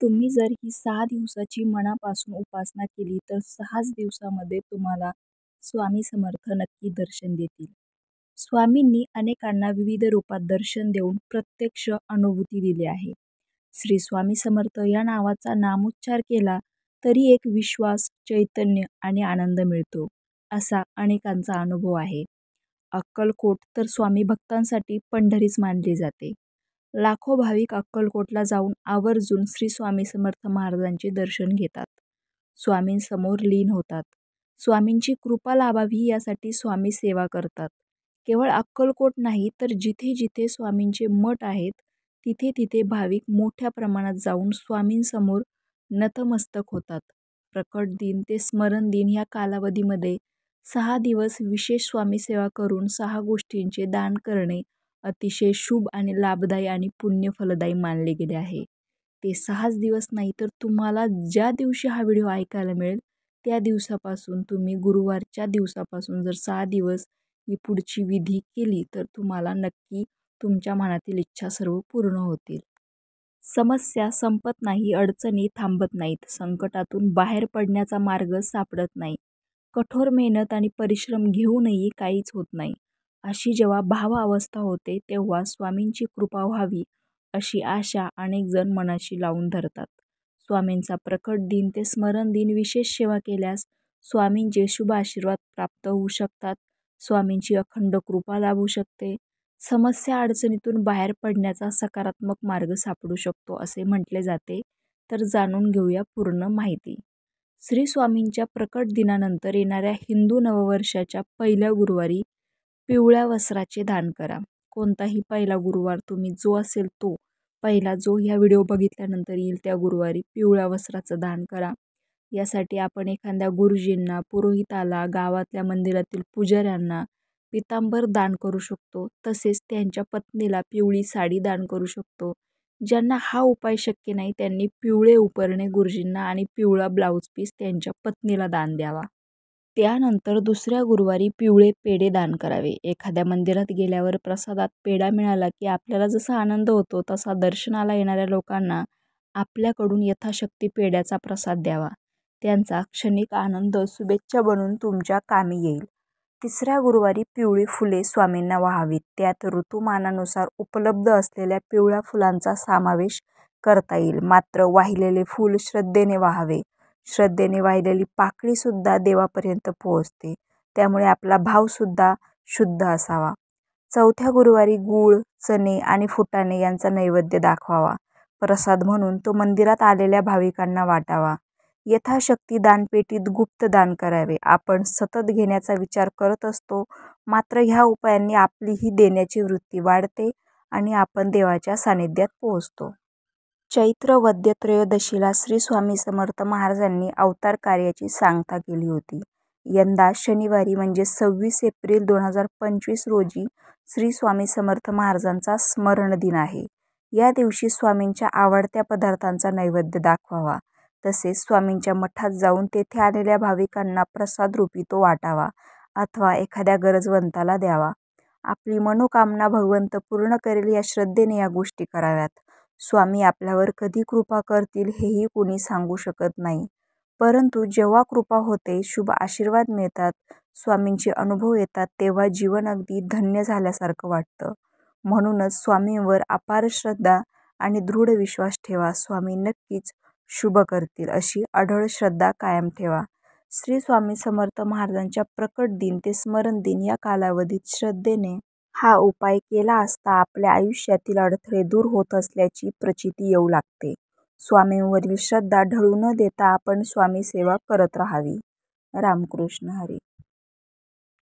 तुम्ही जर ही 6 दिवसाची मनापासून उपासना केली तर 6च दिवसामध्ये तुम्हाला स्वामी समर्थ नक्की दर्शन देतील. स्वामींनी अनेकांना विविध रूपात दर्शन देऊन प्रत्यक्ष अनुभूती दिली आहे. श्री स्वामी समर्थ या नावाचा नामोच्चार केला तरी एक विश्वास, चैतन्य आणि आनंद मिळतो, असा अनेकांचा अनुभव आहे. अक्कलकोट तर स्वामी भक्तांसाठी पंढरीच मानली जाते. लाखो भाविक अक्कलकोटला जाऊन आवर्जून श्री स्वामी समर्थ महाराजांचे दर्शन घेतात. स्वामींसमोर लीन होतात. स्वामींची कृपा लाभावी यासाठी स्वामी सेवा करतात. केवळ अक्कलकोट नाही तर जिथे जिथे स्वामींचे मठ आहेत तिथे तिथे भाविक मोठ्या प्रमाणात जाऊन स्वामींसमोर नतमस्तक होतात. प्रकट दिन ते स्मरण दिन या कालावधीमध्ये 6 दिवस विशेष स्वामी सेवा करून 6 गोष्टींचे दान करणे अतिशय शुभ आणि लाभदायी आणि पुण्यफलदायी मानले गेले आहे. ते 6च दिवस नाही तर तुम्हाला ज्या दिवशी हा व्हिडिओ ऐकायला मिळेल त्या दिवसापासून तुम्ही गुरुवारच्या दिवसापासून जर 6 दिवस ही पुढची विधी केली तर तुम्हाला नक्की तुमच्या मनातील इच्छा सर्व पूर्ण होतील. समस्या संपत नाही, अडचणी थांबत नाहीत, संकटातून बाहेर पडण्याचा मार्ग सापडत नाही, कठोर मेहनत आणि परिश्रम घेऊनही काहीच होत नाही, अशी जेव्हा भावावस्था होते तेव्हा स्वामींची कृपा व्हावी अशी आशा अनेक जण मनाशी लावून धरतात. स्वामींचा प्रकट दिन ते स्मरण दिन विशेष सेवा केल्यास स्वामींचे शुभ आशीर्वाद प्राप्त होऊ शकतात. स्वामींची अखंड कृपा लाभू शकते. समस्या अडचणीतून बाहेर पडण्याचा सकारात्मक मार्ग सापडू शकतो असे म्हटले जाते. तर जाणून घेऊया पूर्ण माहिती. श्री स्वामींच्या प्रकट दिनानंतर येणाऱ्या हिंदू नववर्षाच्या पहिल्या गुरुवारी पिवळ्या वस्त्राचे दान करा. कोणताही पहिला गुरुवार तुम्ही जो असेल तो पहिला जो ह्या व्हिडिओ बघितल्यानंतर येईल त्या गुरुवारी पिवळ्या वस्त्राचं दान करा. यासाठी आपण एखाद्या गुरुजींना, पुरोहिताला, गावातल्या मंदिरातील पुजाऱ्यांना पितांबर दान करू शकतो. तसेच त्यांच्या पत्नीला पिवळी साडी दान करू शकतो. ज्यांना हा उपाय शक्य नाही त्यांनी पिवळे उपरणे गुरुजींना आणि पिवळा ब्लाऊज पीस त्यांच्या पत्नीला दान द्यावा. त्यानंतर दुसऱ्या गुरुवारी पिवळे पेढे दान करावे. एखाद्या मंदिरात गेल्यावर प्रसादात पेढा मिळाला की आपल्याला जसा आनंद होतो तसा दर्शनाला येणाऱ्या लोकांना आपल्याकडून यथाशक्ती पेढ्याचा प्रसाद द्यावा. त्यांचा क्षणिक आनंद शुभेच्छा बनून तुमच्या कामी येईल. तिसऱ्या गुरुवारी पिवळी फुले स्वामींना वाहावीत. त्यात ऋतुमानानुसार उपलब्ध असलेल्या पिवळ्या फुलांचा समावेश करता येईल. मात्र वाहिलेले फूल श्रद्धेने वाहावे. श्रद्धेने वाहिलेली पाकळीसुद्धा देवापर्यंत पोहोचते, त्यामुळे आपला भावसुद्धा शुद्ध असावा. चौथ्या गुरुवारी गूळ, चणे आणि फुटाणे यांचा नैवेद्य दाखवावा. प्रसाद म्हणून तो मंदिरात आलेल्या भाविकांना वाटावा. यथाशक्ती दानपेटीत गुप्त दान करावे. आपण सतत घेण्याचा विचार करत असतो, मात्र ह्या उपायांनी आपलीही देण्याची वृत्ती वाढते आणि आपण देवाच्या सानिध्यात पोहोचतो. चैत्र वद्य त्रयोदशीला श्री स्वामी समर्थ महाराजांनी अवतार कार्याची सांगता केली होती. यंदा शनिवारी म्हणजे 26 एप्रिल 2025 रोजी श्री स्वामी समर्थ महाराजांचा स्मरण दिन आहे. या दिवशी स्वामींच्या आवडत्या पदार्थांचा नैवेद्य दाखवावा. तसेच स्वामींच्या मठात जाऊन तेथे आलेल्या भाविकांना प्रसाद रूपी तो वाटावा अथवा एखाद्या गरजवंताला द्यावा. आपली मनोकामना भगवंत पूर्ण करेल या श्रद्धेने या गोष्टी कराव्यात. स्वामी आपल्यावर कधी कृपा करतील हेही कोणी सांगू शकत नाही, परंतु जेव्हा कृपा होते, शुभ आशीर्वाद मिळतात, स्वामींचे अनुभव येतात तेव्हा जीवन अगदी धन्य झाल्यासारखं वाटतं. म्हणूनच स्वामींवर अपार श्रद्धा आणि दृढ विश्वास ठेवा. स्वामी नक्कीच शुभ करतील अशी अढळ श्रद्धा कायम ठेवा. श्री स्वामी समर्थ महाराजांच्या प्रकट दिन ते स्मरण दिन या कालावधीत श्रद्धेने हा उपाय केला असता आपल्या आयुष्यातील अडथळे दूर होत असल्याची प्रचिती येऊ लागते. स्वामींवरील श्रद्धा ढळू न देता आपण स्वामी सेवा करत राहावी. रामकृष्ण हरी.